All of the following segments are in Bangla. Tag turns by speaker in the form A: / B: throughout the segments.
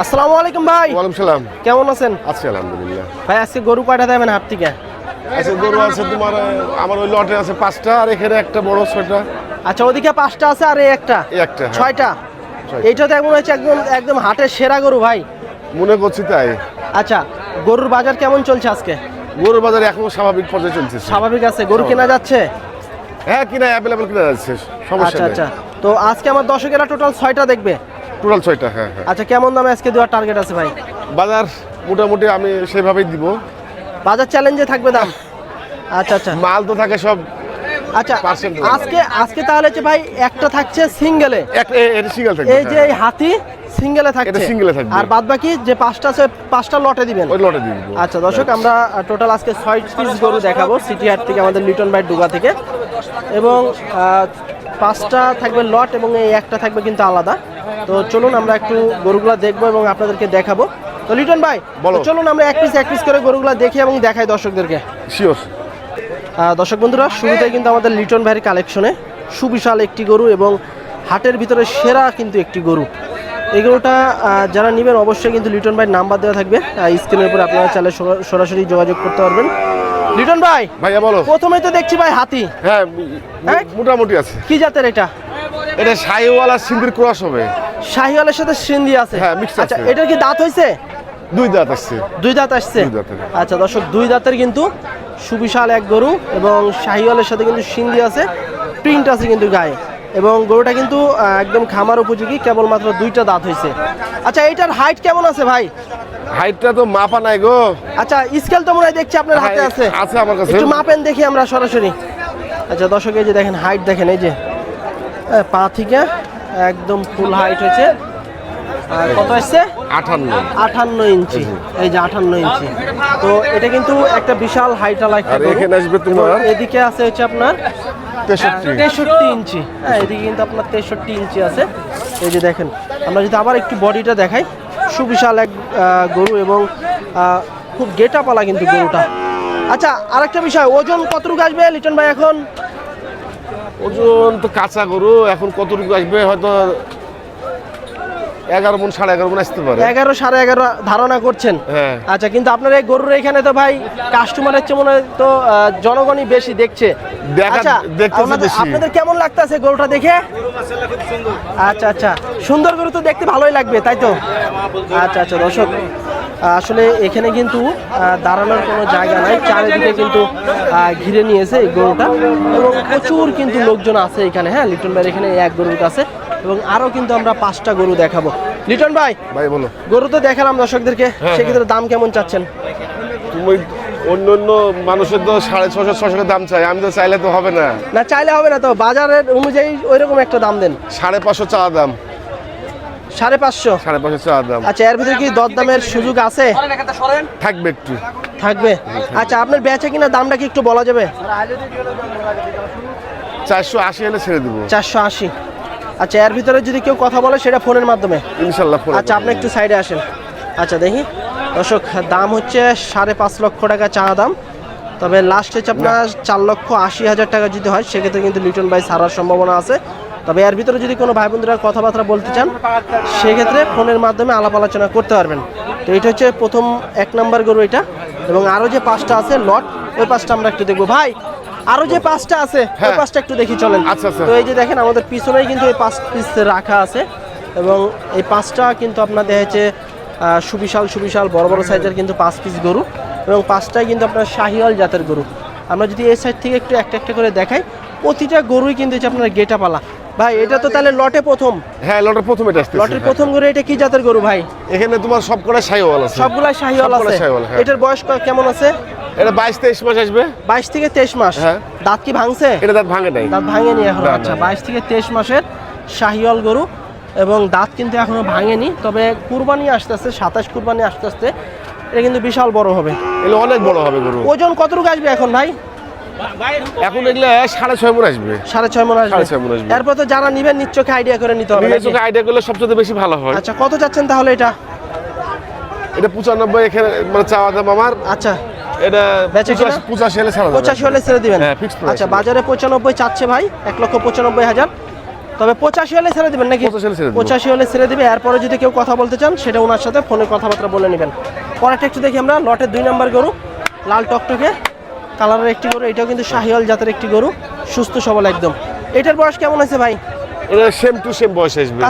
A: আসসালামু আলাইকুম ভাই।
B: ওয়ালাইকুম সালাম।
A: কেমন আছেন?
B: আছি আলহামদুলিল্লাহ।
A: ভাই আজকে গরু কয়টা দেবেন হাট থেকে?
B: আচ্ছা, গরু আছে তোমার, আমার ওই লটে আছে 5টা, আর এখানে একটা বড় 6টা।
A: আচ্ছা, ওদিকে 5টা আছে আর এই একটা
B: এই একটা, হ্যাঁ।
A: 6টা।
B: ছয়টা।
A: এইটা তো মনে হচ্ছে একদম একদম হাটের সেরা গরু ভাই।
B: মনে করছি তাই।
A: আচ্ছা, গরুর বাজার কেমন চলছে আজকে?
B: গরুর বাজার এখনো স্বাভাবিক পর্যায়ে চলছে।
A: স্বাভাবিক আছে, গরু কেনা যাচ্ছে?
B: হ্যাঁ, কিনা অ্যাভেলেবল কিনা যাচ্ছে, সমস্যা
A: আচ্ছা
B: নেই।
A: আচ্ছা, তো আজকে আমার দর্শকেরা টোটাল 6টা দেখবে।
B: টোটাল 6টা, হ্যাঁ হ্যাঁ।
A: আচ্ছা, কেমন দামে আজকে দেওয়ার টার্গেট আছে ভাই?
B: বাজার মোটামুটি আমি সেভাবেই দিব।
A: বাজার চ্যালেঞ্জে থাকবে দাম? আচ্ছা আচ্ছা
B: মাল তো থাকে সব।
A: আচ্ছা,
B: percent
A: আজকে আজকে তাহলে হচ্ছে ভাই একটা থাকছে সিঙ্গেলে,
B: এটা সিঙ্গেল থাকবে।
A: এই যে এই হাতি সিঙ্গেলে থাকছে,
B: এটা single এ থাকবে।
A: আর বাদ বাকি যে 5টা আছে 5টা লটে দিবেন।
B: ওই লটে দিয়ে দিব।
A: আচ্ছা দর্শক, আমরা টোটাল আজকে 6 পিস গরু দেখাবো সিটি হাট থেকে, আমাদের লিটন ভাই ডুগা থেকে, এবং 5টা থাকবে লট এবং এই একটা থাকবে কিন্তু আলাদা। তো চলুন আমরা একটু গরুগুলা দেখবো এবং আপনাদেরকে দেখাবো। তো লিটন ভাই
B: বলো।
A: তো চলুন আমরা এক পিস করে গরুগুলা দেখি এবং দেখাই দর্শকদেরকে।
B: শিওর।
A: দর্শক বন্ধুরা, শুরুতেই কিন্তু আমাদের লিটন ভাইয়ের কালেকশনে সুবিশাল একটি গরু এবং হাটের ভিতরে সেরা কিন্তু একটি গরু। এই গরুটা যারা নেবেন অবশ্যই কিন্তু লিটন ভাইয়ের নাম্বার দেওয়া থাকবে স্ক্রিনের উপর, আপনারা চাইলে সরাসরি যোগাযোগ করতে পারবেন। লিটন ভাই,
B: ভাইয়া বলো।
A: প্রথমেই তো দেখছি ভাই হাতি।
B: হ্যাঁ,
A: হ্যাঁ?
B: মোটামুটি আছে।
A: কি জাতের এটা?
B: এটা শাহিওয়াল আর সিন্ধির ক্রস হবে।
A: শাহিওয়ালের সাথে সিন্ধি আছে?
B: হ্যাঁ, mixed
A: আচ্ছা,
B: আছে।
A: এটার কি দাঁত হয়েছে?
B: 2 দাঁত আসছে।
A: 2 দাঁত আসছে?
B: 2 দাঁতের।
A: আচ্ছা দর্শক, 2 দাঁতের কিন্তু সুবিশাল এক গরু এবং শাহিওয়ালের সাথে কিন্তু সিন্ধি আছে, প্রিন্ট আছে কিন্তু গায়ে, এবং গরুটা কিন্তু একদম খামার উপযোগী, কেবলমাত্র 2টা দাঁত হয়েছে। আচ্ছা, এইটার হাইট কেমন আছে ভাই?
B: হাইটটা তো মাপা নাই গো।
A: আচ্ছা, স্কেল তো মনে হয় দেখছি আপনার হাতে আছে।
B: আছে আমার কাছে।
A: একটু মাপেন দেখি আমরা সরাসরি। আচ্ছা দর্শক, এই যে দেখেন হাইট দেখেন, এই যে পা থেকে একদম ফুল হাইট হয়েছে। আর কত আসছে? 58 ইঞ্চি। এই যে 58 ইঞ্চি। তো এটা কিন্তু একটা বিশাল হাইট আলা একটা
B: আর
A: গরু।
B: এখানে আসবে তোমার
A: এবং এদিকে আছে হচ্ছে আপনার 63 ইঞ্চি। হ্যাঁ, এদিকে কিন্তু আপনার 63 ইঞ্চি আছে। এই যে দেখেন, আমরা যদি আবার একটু বডিটা দেখাই, সুবিশাল এক গরু এবং খুব গেটা পালা কিন্তু গরুটা। আচ্ছা, আরেকটা বিষয়, ওজন কতটুকু আসবে লিটন ভাই এখন?
B: ওজন তো কাঁচা গরু, এখন কতটুকু আসবে হয়তো 11 মণ 11.5 মণ আসতে পারে।
A: 11 11.5 ধারণা করছেন?
B: হ্যাঁ।
A: আচ্ছা, কিন্তু আপনার এই গরুর এখানে তো ভাই কাস্টমারের চেয়ে মনে হয় তো জনগণই বেশি দেখছে। আচ্ছা, আপনাদের কেমন লাগতেছে গরুটা দেখে? আচ্ছা আচ্ছা, সুন্দর গরু তো দেখতে ভালোই লাগবে, তাই তো? আচ্ছা আচ্ছা দর্শক, আসলে এখানে কিন্তু দাঁড়ানোর কোনো জায়গা নাই, চারিদিকে কিন্তু ঘিরে নিয়েছে এই গরুটা, এবং প্রচুর কিন্তু লোকজন আছে এখানে। হ্যাঁ, লিটন ভাই এখানে এক গরুর কাছে, এবং আরও কিন্তু আমরা 5টা গরু দেখাবো। লিটন ভাই
B: বলো।
A: গরু তো দেখালাম দর্শকদেরকে, সেক্ষেত্রে দাম কেমন চাচ্ছেন?
B: তুমি অন্য মানুষের তো 650-600 দাম চাই, আমি তো চাইলে তো হবে না।
A: না, চাইলে হবে না তো, বাজারের অনুযায়ী ওইরকম একটা দাম দেন।
B: 550 চাওয়া দাম।
A: 550?
B: 550 চাওয়া দাম।
A: আচ্ছা, এর ভিতরে কি দরদামের সুযোগ আছে?
B: থাকবে একটু।
A: থাকবে? আচ্ছা, আপনার বেচা কিনা দামটা কি একটু বলা যাবে?
B: 480 এলে ছেড়ে দিব।
A: 480? আচ্ছা, এর ভিতরে যদি কেউ কথা বলে সেটা ফোনের মাধ্যমে?
B: ইনশাল্লাহ।
A: আচ্ছা, আপনি একটু সাইডে আসেন। আচ্ছা দেখি দর্শক, দাম হচ্ছে 5.5 লক্ষ টাকা চাওয়া দাম, তবে লাস্ট হচ্ছে আপনার 4,80,000 টাকা যদি হয়, সেক্ষেত্রে কিন্তু লিটন ভাই ছাড়ার সম্ভাবনা আছে। তবে এর ভিতরে যদি কোনো ভাই বোনরা কথাবার্তা বলতে চান, সেক্ষেত্রে ফোনের মাধ্যমে আলাপ আলোচনা করতে পারবেন। তো এটা হচ্ছে প্রথম 1 নাম্বার গরু এটা, এবং আরও যে 5টা আছে লট, ওই 5টা আমরা একটু দেখবো। ভাই, আরও যে 5টা আছে ওই 5টা একটু দেখি, চলেন।
B: আচ্ছা আচ্ছা।
A: তো এই যে দেখেন, আমাদের পিছনেই কিন্তু এই 5 পিস রাখা আছে, এবং এই 5টা কিন্তু আপনার দেখা যাচ্ছে সুবিশাল বড় বড় সাইজের কিন্তু 5 পিস গরু, এবং 5টাই কিন্তু আপনার শাহিওয়াল জাতের গরু। আমরা যদি এই সাইড থেকে একটু একটা করে দেখাই, প্রতিটা গরুই কিন্তু হচ্ছে আপনার গেটা পালা। ভাই, এটা তো তাহলে লটে প্রথম?
B: হ্যাঁ, লটের প্রথম এটা আসছে।
A: লটের প্রথম গরু। এটা কি জাতের গরু ভাই?
B: এখানে তোমার সবকটা শাহিওয়াল আছে।
A: সবগুলাই শাহিওয়াল আছে?
B: হ্যাঁ।
A: এটার বয়স কেমন আছে?
B: এটা 22-23 মাস আসবে।
A: 22 থেকে 23 মাস?
B: হ্যাঁ।
A: দাঁত কি ভাঙছে?
B: এটা দাঁত ভাঙে নাই।
A: দাঁত ভাঙেনি এখন?
B: না,
A: আচ্ছা,
B: না।
A: 22 থেকে 23 মাসের শাহিওয়াল গরু, এবং দাঁত কিন্তু এখনো ভাঙেনি, তবে কুরবানি আসতে আসতে, 27 কুরবানি আসতে আসতে এটা কিন্তু বিশাল বড় হবে।
B: এগুলো অনেক বড় হবে গরু।
A: ওজন কতটুকু আসবে এখন ভাই?
B: এখন এগুলো 6.5 মণ আসবে।
A: 6.5 মণ আসবে?
B: 6.5 মণ আসবে।
A: এরপর তো যারা নিবেন নিশ্চয়ই আইডিয়া করে নিতে হবে।
B: নিজে আইডিয়া করলে সবচেয়ে বেশি ভালো হয়।
A: আচ্ছা, কত চাচ্ছেন তাহলে এটা?
B: এটা 95 এখানে মানে চাওয়া দাম আমার।
A: আচ্ছা,
B: এটা
A: বেচে কিনা?
B: 85 হলে ছাড়া যাবে।
A: 85 হলে ছেড়ে দিবেন?
B: হ্যাঁ, ফিক্সড প্রাইস।
A: আচ্ছা, বাজারে 95 চাচ্ছে ভাই, 1,95,000। তবে 85 হলে ছেড়ে দিবেন নাকি?
B: 85 হলে ছেড়ে দেব।
A: 85 হলে ছেড়ে দিবে। এরপরে যদি কেউ কথা বলতে চান সেটা ওনার সাথে ফোনে কথাবার্তা বলে নেবেন। পরেরটা একটু দেখি আমরা, লটের 2 নম্বর গরু, লাল টকটকে কালারের একটি গরু। এটাও কিন্তু শাহিওয়াল জাতের একটি গরু, সুস্থ সবল একদম। এটার বয়স কেমন আছে ভাই?
B: এটা সেম টু সেম বয়স আসবে,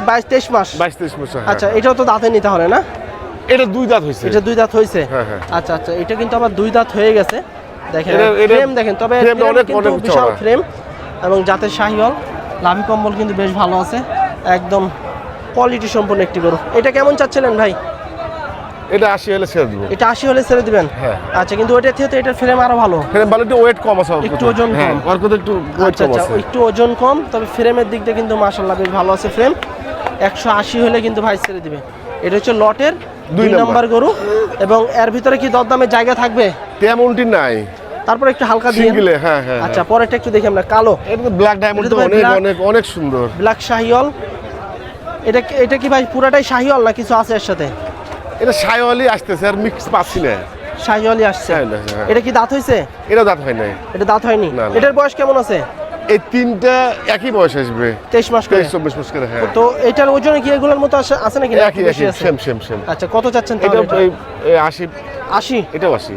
A: 22-23 মাস।
B: 22-23 বছর।
A: আচ্ছা, এটাও তো দাঁতে নিতে হবে না?
B: এটা 2 দাঁত হইছে।
A: এটা 2 দাঁত হয়েছে।
B: হ্যাঁ, হ্যাঁ।
A: আচ্ছা আচ্ছা, এটা কিন্তু আবার 2 দাঁত হয়ে গেছে। দেখেন
B: এটা
A: ফ্রেম দেখেন, তবে
B: ফ্রেম অনেক
A: কিন্তু
B: অনেক
A: বিশাল
B: চওড়া।
A: ফ্রেম এবং জাতের শাহিওয়াল, লাভি কম্বল কিন্তু বেশ ভালো আছে, একদম কোয়ালিটি সম্পন্ন একটি গরু। এটা কেমন চাচ্ছিলেন ভাই?
B: এটা 80 হলে ছেড়ে দেব।
A: এটা 80 হলে ছেড়ে দিবেন?
B: হ্যাঁ।
A: আচ্ছা, কিন্তু ওইটার থেকে তো এটার ফ্রেম আরো ভালো।
B: ফ্রেম ভালো, একটু ওয়েট কম আছে,
A: একটু ওজন কম।
B: হ্যাঁ, ওর কথা একটু ওয়েট
A: আচ্ছা
B: কম
A: আচ্ছা,
B: আছে।
A: একটু ওজন কম, তবে ফ্রেমের দিক দিয়ে কিন্তু মাশাআল্লাহ বেশ ভালো আছে ফ্রেম। 180 হলে কিন্তু ভাই ছেড়ে দিবে। এটা হচ্ছে লটের 2 নম্বর গরু, এবং এর ভিতরে কি দরদামের জায়গা থাকবে?
B: তেমনটি নাই,
A: তারপর একটু হালকা দিয়ে।
B: সিঙ্গেলে। হ্যাঁ হ্যাঁ।
A: আচ্ছা, পরেরটা একটু দেখি আমরা, কালো
B: এটা তো ব্ল্যাক ডায়মন্ড,
A: এটা তো
B: তো
A: ভাই
B: অনেক
A: black-
B: অনেক অনেক সুন্দর।
A: ব্ল্যাক শাহিওয়াল। এটা কি ভাই পুরাটাই শাহিওয়াল না কিছু আছে এর সাথে?
B: এটা শাইওয়ালি আসতেছে, আর মিক্স পাচ্ছি না।
A: শাহিওয়ালই আসছে।
B: হ্যাঁ।
A: এটা কি দাঁত হয়েছে?
B: এটা দাঁত হয় নাই।
A: এটা দাঁত হয়নি।
B: না, না।
A: এটার বয়স কেমন আছে?
B: এই তিনটা একই বয়স আসবে,
A: 23 মাস করে।
B: 23-24 মাস করে। হ্যাঁ,
A: তো এটার ওজনে কি এগুলোর মতো আছে নাকি?
B: একই
A: বেশি
B: একই,
A: আছে?
B: Same same same.
A: আচ্ছা, কত চাচ্ছেন
B: এটা
A: তাহলে?
B: এই 80,
A: 80?
B: এটাও 80।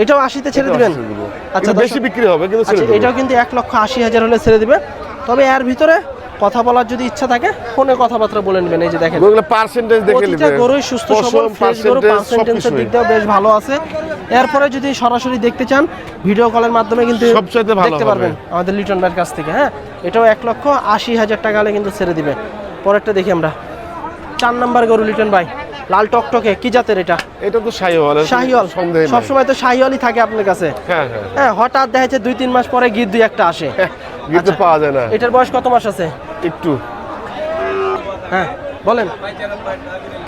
A: এটাও 80-তে ছেড়ে দিবেন? আচ্ছা,
B: আচ্ছা, বেশি বিক্রি হবে কিন্তু
A: আচ্ছা,
B: ছেড়ে দেব।
A: এটাও কিন্তু 1,80,000 হলে ছেড়ে দিবে। তবে এর ভিতরে কথা বলার যদি ইচ্ছা থাকে ফোনে কথাবার্তা বলে নেবেন। এই যে দেখেন,
B: ওগুলো পার্সেন্টেজ দেখে
A: প্রতিটা
B: নেবেন।
A: গরুই সুস্থ সবল ফ্রেশ গরু, পার্সেন্টেজের দিক দিয়েও বেশ ভালো আছে। এরপরে যদি সরাসরি দেখতে চান ভিডিও কলের মাধ্যমে কিন্তু
B: সবচাইতে ভালো
A: দেখতে
B: হবে।
A: পারবেন আমাদের লিটন ভাইয়ের কাছ থেকে। হ্যাঁ, এটাও 1,80,000 টাকা হলে কিন্তু ছেড়ে দিবে। পরেরটা দেখি আমরা, 4 নাম্বার গরু লিটন ভাই, লাল টকটকে, কি জাতের এটা?
B: এটা তো শাইওয়াল।
A: শাহিওয়াল।
B: সন্দেহ নাই।
A: সবসময় তো শাহিওয়ালই থাকে আপনার কাছে।
B: হ্যাঁ হ্যাঁ।
A: হ্যাঁ, হঠাৎ দেখা যাচ্ছে 2-3 মাস পরে গির 2-1টা আসে।
B: কিন্তু
A: আচ্ছা।
B: পাওয়া যায় না।
A: এটার বয়স কত মাস আছে?
B: একটু
A: হ্যাঁ বলেন।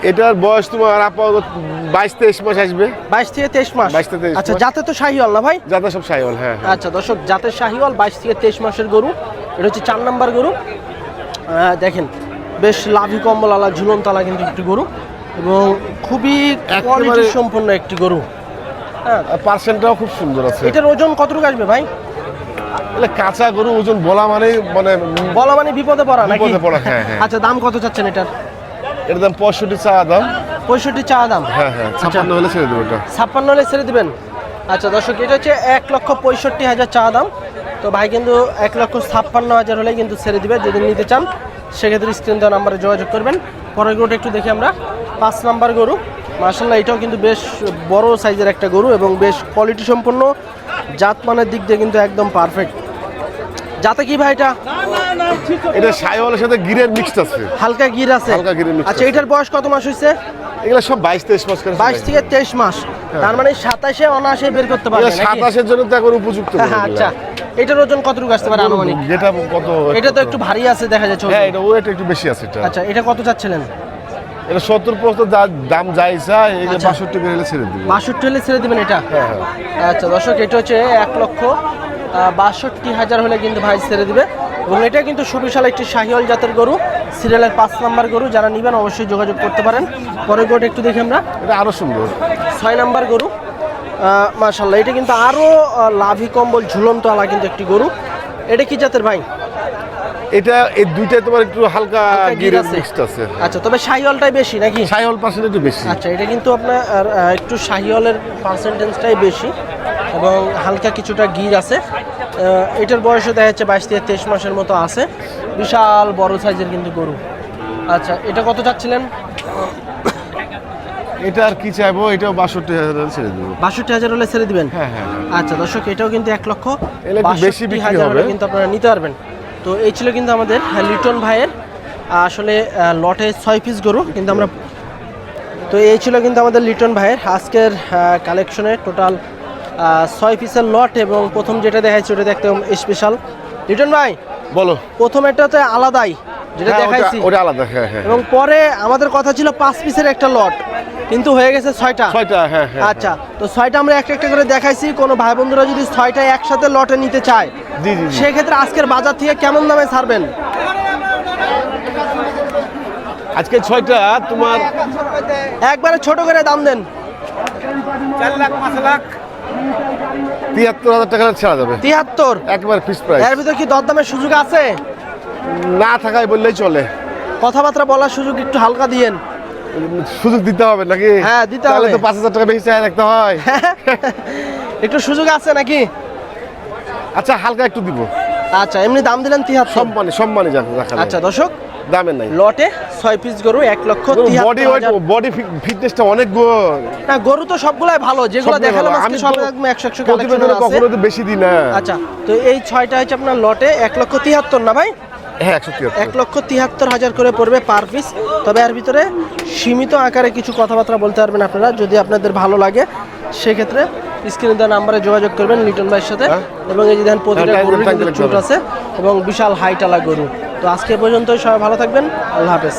B: এটার বয়স তোমার আপাতত 22-23 মাস আসবে।
A: 22-23 মাস।
B: 22-23
A: আচ্ছা,
B: মাস।
A: জাতে তো শাহিওয়াল না ভাই?
B: যাতে সব শাইওয়াল। হ্যাঁ হ্যাঁ।
A: আচ্ছা দর্শক, জাতের শাহিওয়াল, 22-23 মাসের গরু। এটা হচ্ছে 4 নাম্বার গরু। দেখেন বেশ লাভি কম্বল আলা, ঝুলনতলা কিন্তু একটি গরু, এবং খুবই কোয়ালিটি সম্পন্ন একটি গরু। হ্যাঁ,
B: পার্সেন্টটাও খুব সুন্দর আছে।
A: এটার ওজন কতটুকু আসবে ভাই?
B: এটা কাঁচা গরু, ওজন বলা মানে
A: বলা মানে বিপদে পড়া নাকি?
B: বিপদে পড়া। হ্যাঁ হ্যাঁ।
A: আচ্ছা, দাম কত চাচ্ছেন এটার?
B: এর দাম 65 চা দাম।
A: 65 চা দাম?
B: হ্যাঁ হ্যাঁ, 56 হলে ছেড়ে দেবো এটা।
A: 56 হলে ছেড়ে দিবেন? আচ্ছা দর্শক, এটা হচ্ছে 1,65,000 চা দাম। তো ভাই কিন্তু 1,56,000 হলে কিন্তু ছেড়ে দিবে। যদি নিতে চান সেক্ষেত্রে স্ক্রিন দেওয়া নাম্বারে যোগাযোগ করবেন। পরের গরুটা একটু দেখি আমরা, 5 নাম্বার গরু। মাশাআল্লাহ, এটাও কিন্তু বেশ বড় সাইজের একটা গরু এবং বেশ কোয়ালিটি সম্পন্ন, জাতমানের দিক দিয়ে কিন্তু একদম পারফেক্ট। যাতে কি ভাই এটা?
B: এটা শাইওয়ালের সাথে গিরের মিক্সড আছে।
A: হালকা গির আছে?
B: হালকা গিরের mix
A: আচ্ছা,
B: আছে।
A: এটার বয়স কত মাস হয়েছে?
B: এগুলো সব 22-23 মাস করে।
A: 22-23 মাস। তার মানে 27-এ অনায়াসে বের করতে পারবে নাকি?
B: 27-এর জন্য তো এখন উপযুক্ত।
A: হ্যাঁ, আচ্ছা, এটার ওজন কতটুকু আসতে পারে আনুমানিক?
B: যেটা কত?
A: এটা তো একটু ভারী আছে দেখা যাচ্ছে।
B: হ্যাঁ, এটা ওয়েট একটু বেশি আছে এটা।
A: আচ্ছা, এটা কত চাচ্ছিলেন?
B: এটা 70% দাম যাইছে, এগুলো
A: আচ্ছা।
B: 62 টাকা হলে ছেড়ে দিবে।
A: 62 হলে ছেড়ে দিবেন এটা?
B: হ্যাঁ হ্যাঁ।
A: আচ্ছা দর্শক, এটা হচ্ছে 1,62,000 হলে কিন্তু ভাই ছেড়ে দিবে। এবং এটা কিন্তু সুবিশাল একটি শাহিওয়াল জাতের গরু, সিরিয়ালের 5 নাম্বার গরু। যারা নেবেন অবশ্যই যোগাযোগ করতে পারেন। পরের গরুটা একটু দেখি আমরা,
B: এটা আরো সুন্দর।
A: 6 নাম্বার গরু। মাশাআল্লাহ, এটা কিন্তু আরো লাভি কম্বল ঝুলন্ত আলা কিন্তু একটি গরু। এটা কি জাতের ভাই?
B: এটা এই দুইটাই তোমার একটু হালকা
A: হালকা গির
B: গিরের
A: আছে?
B: মিক্সড আছে।
A: আচ্ছা, তবে শাহিওয়ালটাই বেশি নাকি?
B: শাইওয়াল পার্সেন্ট একটু বেশি।
A: আচ্ছা, এটা কিন্তু আপনার একটু শাহিওয়ালের পার্সেন্টেজটাই বেশি এবং হালকা কিছুটা গির আছে। এটার বয়সে দেখা যাচ্ছে 22-23 মাসের মতো আছে। বিশাল বড় সাইজের কিন্তু গরু। আচ্ছা, এটা কত চাচ্ছিলেন?
B: এটা আর কি চাইবো, এটাও 62,000 হলে ছেড়ে দেবো।
A: 62,000 হলে ছেড়ে দিবেন?
B: হ্যাঁ হ্যাঁ।
A: আচ্ছা দর্শক, এটাও কিন্তু
B: এলে একটু বেশি বিক্রি
A: 1,62,000 হলে
B: হবে।
A: কিন্তু আপনারা নিতে পারবেন। তো এই ছিল কিন্তু আমাদের লিটন ভাইয়ের আসলে লটে 6 পিস গরু কিন্তু আমরা। তো এই ছিল কিন্তু আমাদের লিটন ভাইয়ের আজকের কালেকশনে টোটাল 6 পিসের লট। এবং প্রথম যেটা দেখাচ্ছি ওটা একদম স্পেশাল। লিটন ভাই
B: বলো।
A: প্রথম এটাতে আলাদাই যেটা
B: হ্যাঁ,
A: দেখাইছি,
B: ওটা আলাদা। হ্যাঁ হ্যাঁ।
A: এবং পরে আমাদের কথা ছিল 5 পিসের একটা লট, কিন্তু হয়ে গেছে 6টা।
B: 6টা। হ্যাঁ হ্যাঁ।
A: আচ্ছা, তো 6টা আমরা একটা একটা করে দেখাইছি। কোনো ভাই বন্ধুরা যদি 6টা একসাথে লটে নিতে চায়
B: জি জি জি।
A: সেক্ষেত্রে আজকের বাজার থেকে কেমন দামে ছাড়বেন?
B: আজকে 6টা তোমার
A: একবারে ছোট করে দাম দেন।
C: 4 লাখ 5 লাখ
B: 73,000 টাকা ছাড়া যাবে।
A: 73?
B: একবার ফিক্স প্রাইস।
A: এর ভিতর কি দরদামের সুযোগ আছে?
B: না থাকায় বললেই চলে।
A: কথাবার্তা বলার সুযোগ একটু হালকা দিয়েন।
B: সুযোগ দিতে হবে নাকি?
A: হ্যাঁ, দিতে
B: তাহলে
A: হবে।
B: তো 5,000 টাকা বেশি চাই রাখতে হয়।
A: একটু সুযোগ আছে নাকি?
B: আচ্ছা হালকা একটু দিব।
A: আচ্ছা, এমনি দাম দিলেন 73।
B: সম্মানে রাখা যায়।
A: আচ্ছা দর্শক,
B: দামের নাই।
A: লটে 6 পিস গরু 1,73,000।
B: বডি ফিটনেসটা অনেক গুণ।
A: না, গরু তো সবগুলাই ভালো, যেগুলো
B: সবগুলাই
A: দেখালাম
B: ভালো।
A: আজকে
B: আমি
A: সব
B: তো
A: একদম 100 কালেকশন
B: প্রতিবেদনে
A: আছে।
B: কখনো তো বেশি দিই না।
A: আচ্ছা, তো এই 6টা হচ্ছে আপনার লটে 1,73,000 না ভাই?
B: হ্যাঁ 173।
A: 1,73,000 করে পড়বে পার পিস। তবে এর ভিতরে সীমিত আকারে কিছু কথাবার্তা বলতে পারবেন আপনারা, যদি আপনাদের ভালো লাগে সেক্ষেত্রে স্ক্রিনে দেওয়া নাম্বারে যোগাযোগ করবেন লিটন ভাইয়ের সাথে।
B: হ্যাঁ।
A: এবং এই যে দেখেন প্রতিটা
B: হ্যাঁ,
A: গরুর
B: টাইম
A: কিন্তু চুট আছে এবং বিশাল হাইটালা গরু। তো আজকে পর্যন্তই, সবাই ভালো থাকবেন, আল্লাহ হাফেজ।